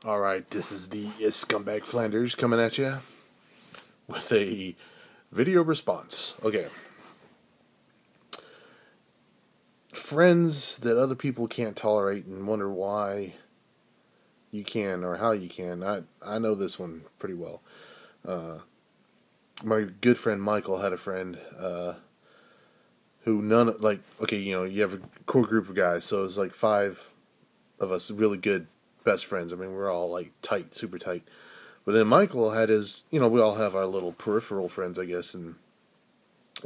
All right, this is the Scumbag Flanders coming at you with a video response. Okay. Friends that other people can't tolerate and wonder why you can or how you can. I know this one pretty well. My good friend Michael had a friend who okay, you have a core group of guys, so it's like five of us really good best friends. I mean, we're all like tight, super tight. But then Michael had his, we all have our little peripheral friends, I guess. And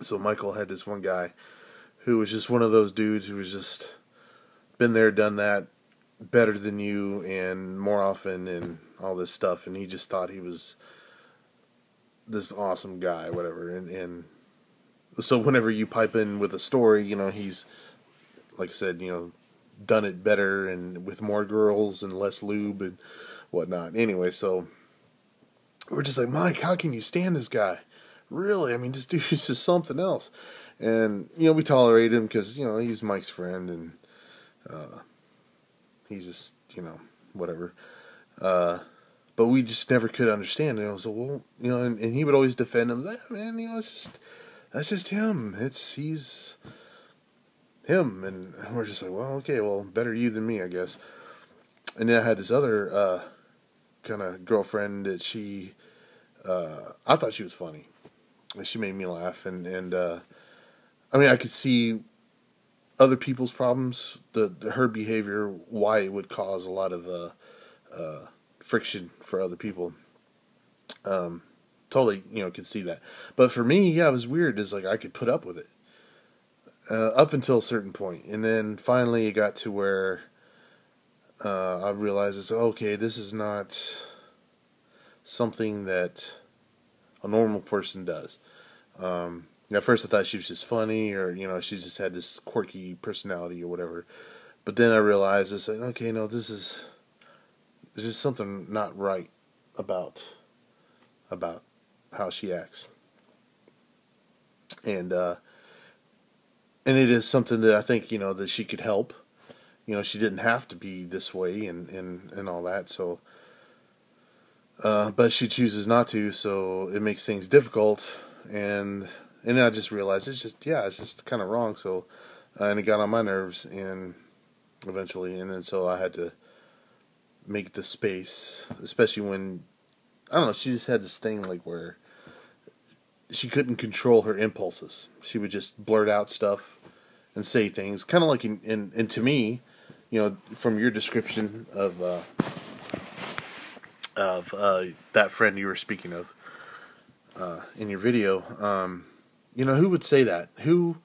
so Michael had this one guy who was just one of those dudes who was just been there, done that, better than you, and more often, and all this stuff. And he just thought he was this awesome guy, whatever. And so whenever you pipe in with a story, he's, like I said, done it better and with more girls and less lube and whatnot. Anyway, so we're just like, Mike, how can you stand this guy? Really? I mean, this dude is just something else. And, we tolerate him because, he's Mike's friend and he's just, whatever. But we just never could understand it. I was like, well, and he would always defend him. Like, man, that's just him. He's him. And we're just like, well, okay, well, better you than me, I guess. And then I had this other kind of girlfriend that I thought she was funny. She made me laugh, and I mean, I could see other people's problems, her behavior, why it would cause a lot of friction for other people. Totally, could see that. But for me, yeah, it was weird. It's like I could put up with it up until a certain point, and then finally it got to where I realized it's okay. This is not something that a normal person does. At first I thought she was just funny, or she just had this quirky personality or whatever. But then I realized it's like, okay, no, there's just something not right about how she acts, and it is something that I think that she could help. She didn't have to be this way and all that. So, but she chooses not to, so it makes things difficult. And I just realized it's just kind of wrong. So, and it got on my nerves, and eventually, and then so I had to make the space, especially when I don't know. She just had this thing like where she couldn't control her impulses. She would just blurt out stuff and say things, kind of like and to me, from your description of that friend you were speaking of in your video, who would say that? Who,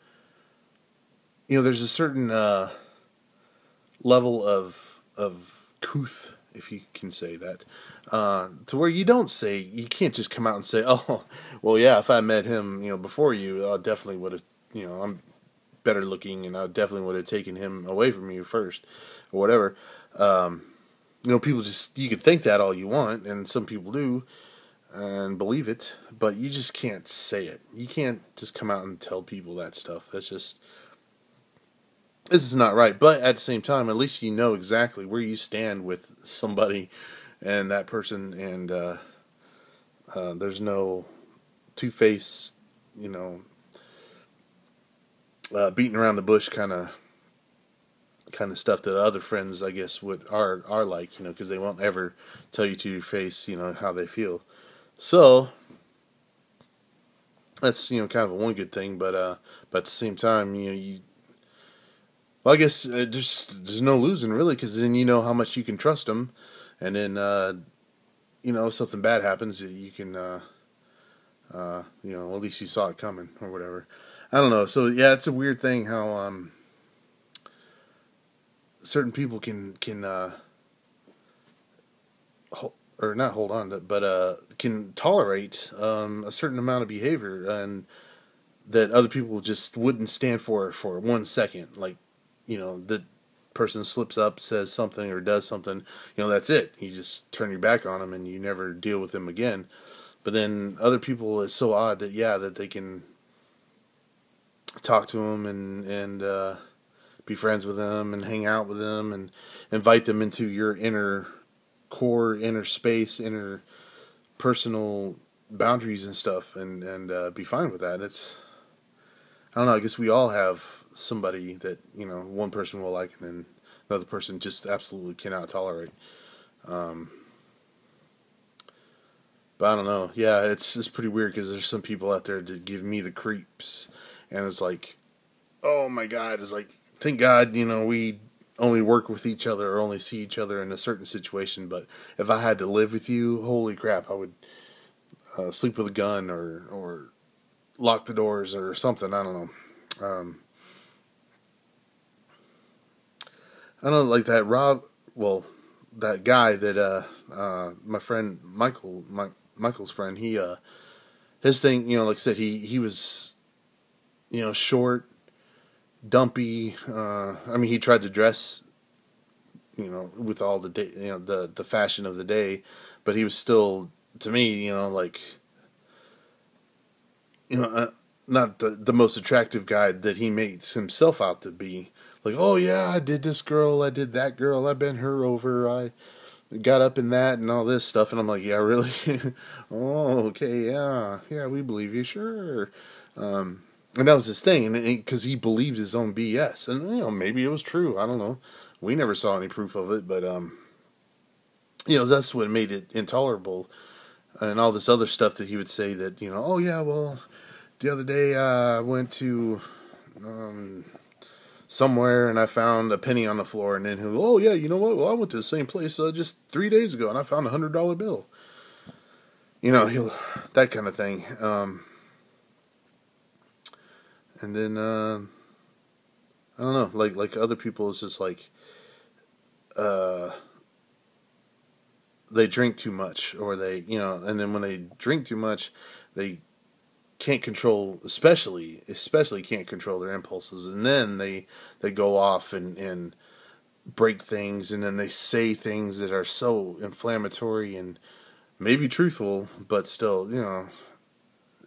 there's a certain level of couth, if you can say that, to where you can't just come out and say, oh, well, yeah, if I met him, before you, I definitely would have, I'm better looking, and I definitely would have taken him away from you first, or whatever. People you could think that all you want, and some people do, and believe it, but you just can't say it. You can't just come out and tell people that stuff. This is not right. But at the same time, at least you know exactly where you stand with somebody and that person, and there's no two-faced, beating around the bush kind of stuff that other friends, I guess, are like, because they won't ever tell you to your face, how they feel. So that's kind of a one good thing, but at the same time, well, I guess there's no losing really, because then you know how much you can trust them, and then if something bad happens, you can at least you saw it coming or whatever. I don't know. So yeah, it's a weird thing how certain people can or not hold on to, but can tolerate a certain amount of behavior and that other people just wouldn't stand for 1 second. Like, the person slips up, says something or does something, that's it. You just turn your back on them and you never deal with them again. But then other people, it's so odd that they can talk to them and be friends with them and hang out with them and invite them into your inner core inner space, inner personal boundaries and stuff, and be fine with that. It's, I don't know. I guess we all have somebody that, one person will like and another person just absolutely cannot tolerate. But I don't know. Yeah, it's pretty weird because there's some people out there that give me the creeps, and it's like, oh my God, it's like, thank God, we only work with each other or only see each other in a certain situation. But if I had to live with you, holy crap, I would sleep with a gun or lock the doors or something. I don't know. I don't know, like that that guy that my friend Michael's friend, his thing, like I said, he was, short, dumpy. I mean, he tried to dress, with all the day, the fashion of the day, but he was still, to me, like, not the most attractive guy that he makes himself out to be. Like, oh yeah, I did this girl, I did that girl, I bent her over, I got up in that and all this stuff, and I'm like, yeah, really? Oh, okay, yeah, we believe you, sure. And that was his thing, because he believed his own BS, and maybe it was true. I don't know. We never saw any proof of it, but that's what made it intolerable, and all this other stuff that he would say that oh yeah, well, the other day I went to somewhere and I found a penny on the floor, and then oh yeah, you know what? Well, I went to the same place just 3 days ago and I found $100 bill. He'll that kind of thing. And then I don't know, like other people, it's just like they drink too much, or they and then when they drink too much, they can't control, especially can't control their impulses, and then they go off and break things, and then they say things that are so inflammatory and maybe truthful, but still,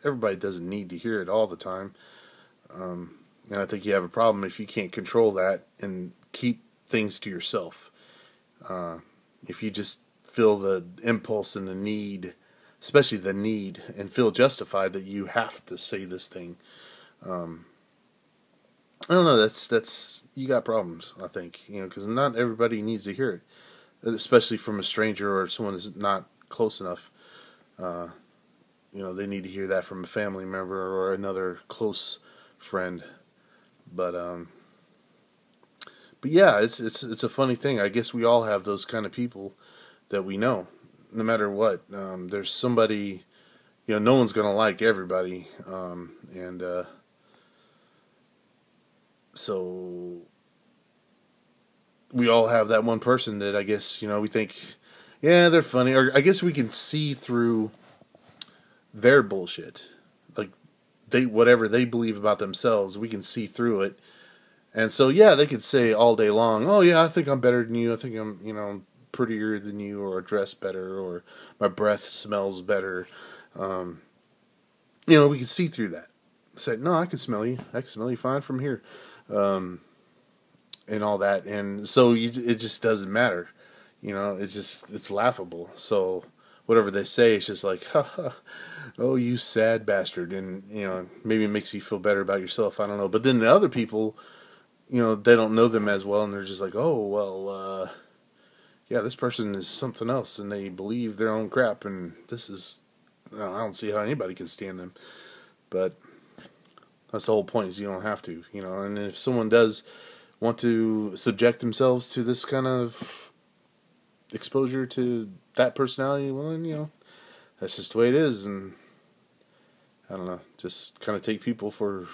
everybody doesn't need to hear it all the time. And I think you have a problem if you can't control that and keep things to yourself. If you just feel the impulse and the need, especially the need, and feel justified that you have to say this thing, I don't know. That's you got problems. I think because not everybody needs to hear it, especially from a stranger or someone that's not close enough. They need to hear that from a family member or another close friend. But yeah, it's a funny thing. I guess we all have those kind of people that we know. No matter what, there's somebody. No one's gonna like everybody, and so we all have that one person that I guess we think, yeah, they're funny, or I guess we can see through their bullshit, like whatever they believe about themselves, we can see through it. And so, yeah, they could say all day long, oh, yeah, I think I'm better than you. I think I'm, prettier than you, or dress better, or my breath smells better. We can see through that. Say, no, I can smell you. I can smell you fine from here. And all that. And so it just doesn't matter. It's laughable. So whatever they say, it's just like, ha ha. Oh, you sad bastard. And, maybe it makes you feel better about yourself. I don't know. But then the other people, they don't know them as well, and they're just like, oh, well, yeah, this person is something else, and they believe their own crap, and this is, I don't see how anybody can stand them. But that's the whole point, is you don't have to, and if someone does want to subject themselves to this kind of exposure to that personality, well, then, that's just the way it is, and I don't know, just kind of take people for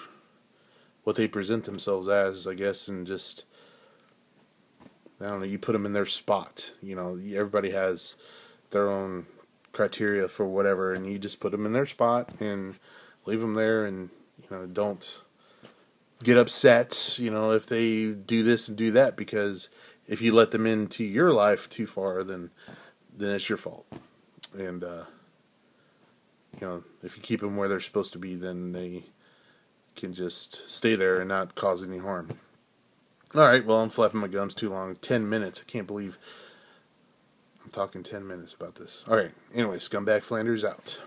what they present themselves as, I guess, and just, I don't know, you put them in their spot. Everybody has their own criteria for whatever, and you just put them in their spot and leave them there, and, don't get upset, if they do this and do that, because if you let them into your life too far, then it's your fault. And, if you keep them where they're supposed to be, then they can just stay there and not cause any harm. Alright, well, I'm flapping my gums too long. 10 minutes. I can't believe I'm talking 10 minutes about this. All right. Anyway, Scumbag Flanders out.